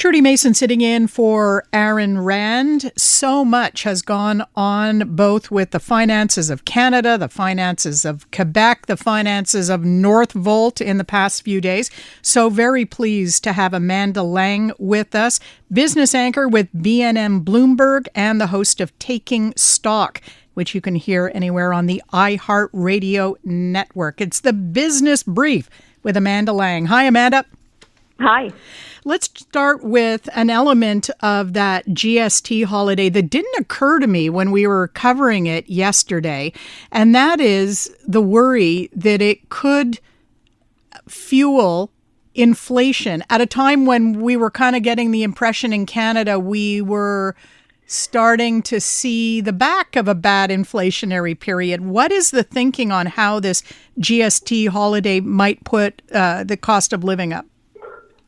Trudy Mason sitting in for Aaron Rand. So much has gone on both with the finances of Canada, the finances of Quebec, the finances of Northvolt in the past few days. So very pleased to have Amanda Lang with us, business anchor with BNN Bloomberg and the host of Taking Stock, which you can hear anywhere on the Iheart Radio network. It's the Business Brief with Amanda Lang. Hi, Amanda. Hi. Let's start with an element of that GST holiday that didn't occur to me when we were covering it yesterday, and that is the worry that it could fuel inflation at a time when we were kind of getting the impression in Canada we were starting to see the back of a bad inflationary period. What is the thinking on how this GST holiday might put the cost of living up?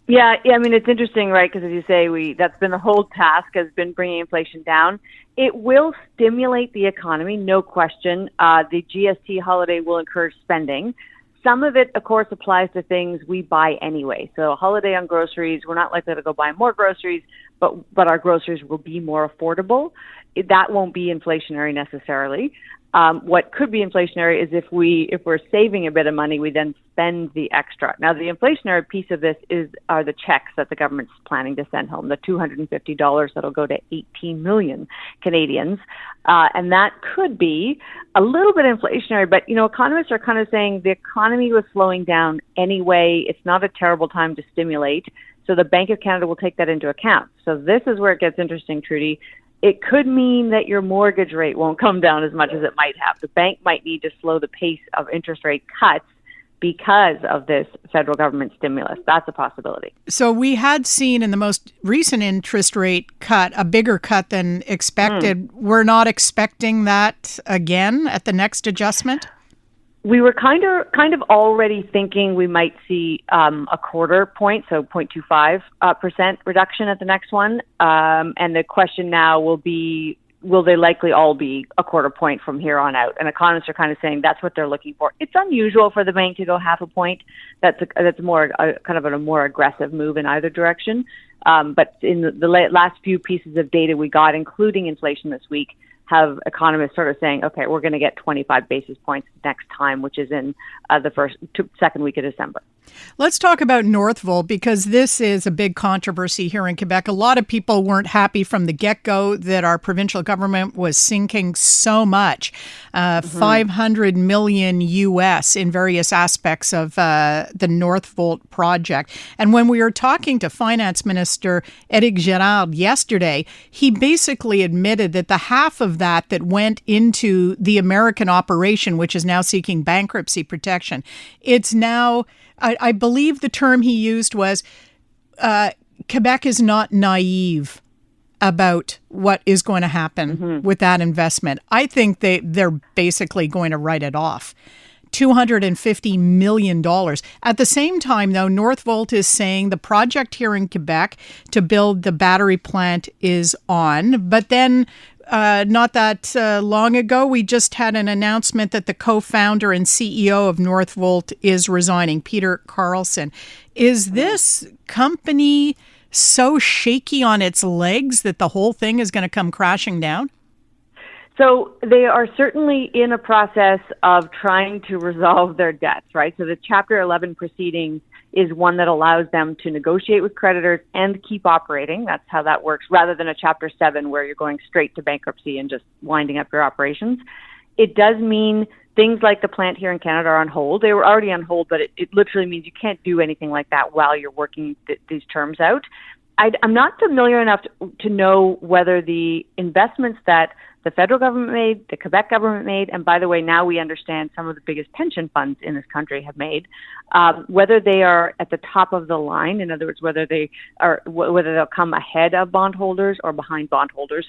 Yeah, I mean, it's interesting, right? Because as you say, that's been the whole task, has been bringing inflation down. It will stimulate the economy, no question. The GST holiday will encourage spending. Some of it, of course, applies to things we buy anyway. So a holiday on groceries, we're not likely to go buy more groceries, but our groceries will be more affordable. That won't be inflationary necessarily. What could be inflationary is if we're saving a bit of money, we then spend the extra. Now, the inflationary piece of this are the checks that the government's planning to send home, the $250 that'll go to 18 million Canadians. And that could be a little bit inflationary, but, economists are kind of saying the economy was slowing down anyway. It's not a terrible time to stimulate. So the Bank of Canada will take that into account. So this is where it gets interesting, Trudy. It could mean that your mortgage rate won't come down as much as it might have. The bank might need to slow the pace of interest rate cuts because of this federal government stimulus. That's a possibility. So we had seen in the most recent interest rate cut a bigger cut than expected. We're not expecting that again at the next adjustment? We were kind of already thinking we might see a quarter point, so 0.25% reduction at the next one. And the question now will be, will they likely all be a quarter point from here on out? And economists are kind of saying that's what they're looking for. It's unusual for the bank to go half a point. That's more kind of a more aggressive move in either direction. But in the last few pieces of data we got, including inflation this week, have economists sort of saying, okay, we're going to get 25 basis points next time, which is in the second week of December. Let's talk about Northvolt, because this is a big controversy here in Quebec. A lot of people weren't happy from the get-go that our provincial government was sinking so much, $500 million US in various aspects of the Northvolt project. And when we were talking to Finance Minister Éric Girard yesterday, he basically admitted that the half of that went into the American operation, which is now seeking bankruptcy protection, it's now, I believe the term he used was, Quebec is not naive about what is going to happen with that investment. I think they're basically going to write it off. $250 million. At the same time, though, Northvolt is saying the project here in Quebec to build the battery plant is on, but then not that long ago, we just had an announcement that the co-founder and CEO of Northvolt is resigning, Peter Carlson. Is this company so shaky on its legs that the whole thing is going to come crashing down? So they are certainly in a process of trying to resolve their debts, right? So the Chapter 11 proceedings is one that allows them to negotiate with creditors and keep operating. That's how that works, rather than a Chapter 7 where you're going straight to bankruptcy and just winding up your operations. It does mean things like the plant here in Canada are on hold. They were already on hold, but it literally means you can't do anything like that while you're working these terms out. I'm not familiar enough to know whether the investments that the federal government made, the Quebec government made, and by the way, now we understand some of the biggest pension funds in this country have made, whether they are at the top of the line, in other words, whether they'll come ahead of bondholders or behind bondholders,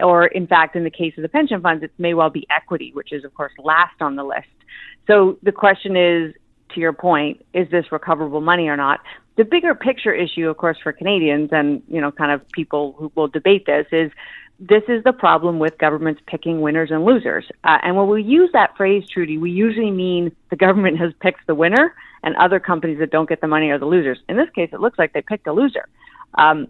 or in fact, in the case of the pension funds, it may well be equity, which is of course last on the list. So the question is, to your point, is this recoverable money or not? The bigger picture issue, of course, for Canadians and, kind of people who will debate this is the problem with governments picking winners and losers. And when we use that phrase, Trudy, we usually mean the government has picked the winner and other companies that don't get the money are the losers. In this case, it looks like they picked a loser.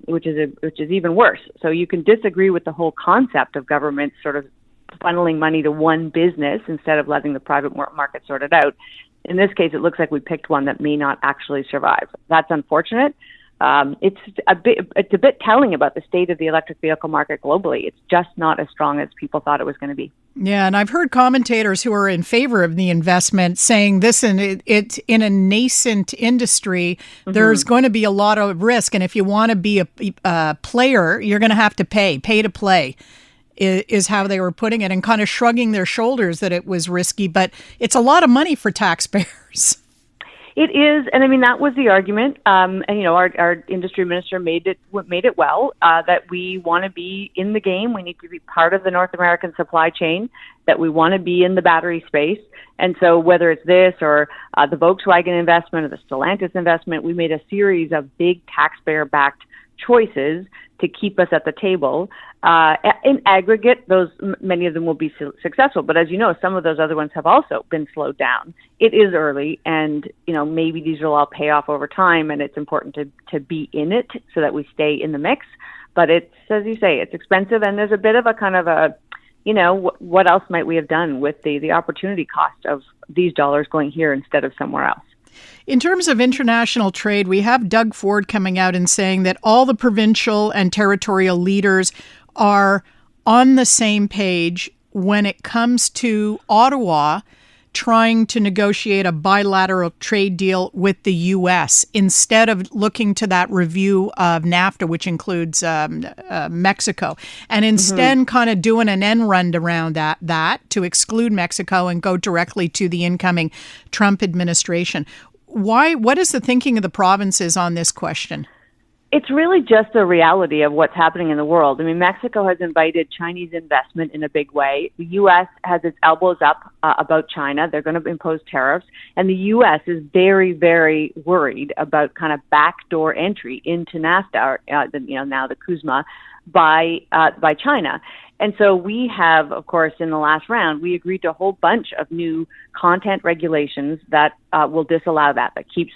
which is even worse. So you can disagree with the whole concept of government sort of funneling money to one business instead of letting the private market sort it out. In this case, it looks like we picked one that may not actually survive. That's unfortunate. It's a bit telling about the state of the electric vehicle market globally. It's just not as strong as people thought it was going to be. Yeah, and I've heard commentators who are in favor of the investment saying this, and it's in a nascent industry, there's going to be a lot of risk. And if you want to be a player, you're going to have to pay to play, is how they were putting it, and kind of shrugging their shoulders that it was risky. But it's a lot of money for taxpayers. It is, and I mean that was the argument. And you know, our industry minister made it well that we want to be in the game. We need to be part of the North American supply chain. That we want to be in the battery space. And so whether it's this or the Volkswagen investment or the Stellantis investment, we made a series of big taxpayer-backed choices to keep us at the table. In aggregate, many of them will be successful. But as you know, some of those other ones have also been slowed down. It is early, and you know maybe these will all pay off over time. And it's important to be in it so that we stay in the mix. But it's, as you say, it's expensive, and there's a bit of a kind of a, you know, what else might we have done with the opportunity cost of these dollars going here instead of somewhere else? In terms of international trade, we have Doug Ford coming out and saying that all the provincial and territorial leaders are on the same page when it comes to Ottawa trying to negotiate a bilateral trade deal with the U.S. instead of looking to that review of NAFTA, which includes Mexico, and instead kind of doing an end run around that to exclude Mexico and go directly to the incoming Trump administration. Why? What is the thinking of the provinces on this question? It's really just a reality of what's happening in the world. I mean, Mexico has invited Chinese investment in a big way. The U.S. has its elbows up about China. They're going to impose tariffs. And the U.S. is very, very worried about kind of backdoor entry into NAFTA, or, now the CUSMA, by China. And so we have, of course, in the last round, we agreed to a whole bunch of new content regulations that will disallow that keeps,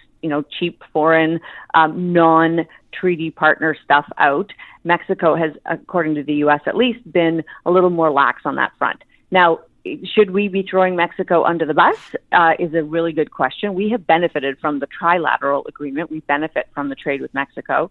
cheap foreign, non-treaty partner stuff out. Mexico has, according to the U.S. at least, been a little more lax on that front. Now, should we be throwing Mexico under the bus is a really good question. We have benefited from the trilateral agreement. We benefit from the trade with Mexico.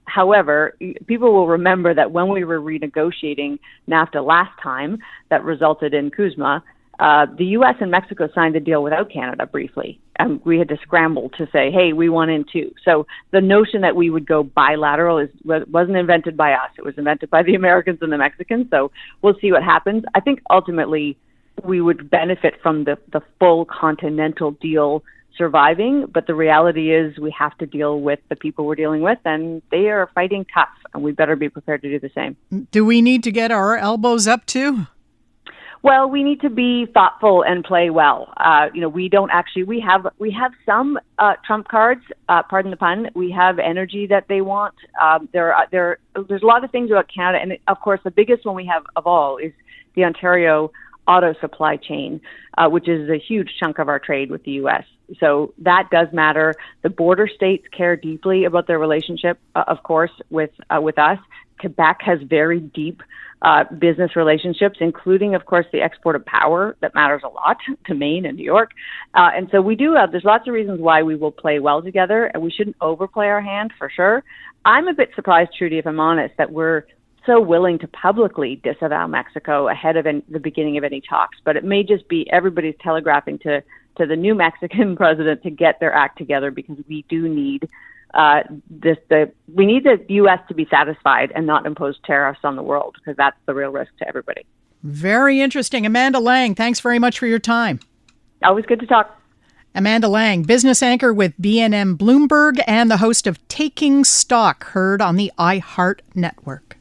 However, people will remember that when we were renegotiating NAFTA last time that resulted in CUSMA, the U.S. and Mexico signed a deal without Canada briefly. We had to scramble to say, hey, we want in too. So the notion that we would go bilateral wasn't invented by us. It was invented by the Americans and the Mexicans. So we'll see what happens. I think ultimately we would benefit from the full continental deal surviving, but the reality is we have to deal with the people we're dealing with, and they are fighting tough, and we better be prepared to do the same. Do we need to get our elbows up too? Well, we need to be thoughtful and play well. We have some trump cards, pardon the pun. We have energy that they want. There's a lot of things about Canada, and of course the biggest one we have of all is the Ontario auto supply chain, which is a huge chunk of our trade with the U.S. So that does matter. The border states care deeply about their relationship, of course, with us. Quebec has very deep business relationships, including, of course, the export of power that matters a lot to Maine and New York. And so there's lots of reasons why we will play well together, and we shouldn't overplay our hand for sure. I'm a bit surprised, Trudy, if I'm honest, that we're so willing to publicly disavow Mexico ahead of the beginning of any talks. But it may just be everybody's telegraphing to the new Mexican president to get their act together, because we do need we need the U.S. to be satisfied and not impose tariffs on the world, because that's the real risk to everybody. Very interesting. Amanda Lang, thanks very much for your time. Always good to talk. Amanda Lang, business anchor with BNN Bloomberg and the host of Taking Stock, heard on the Iheart Network.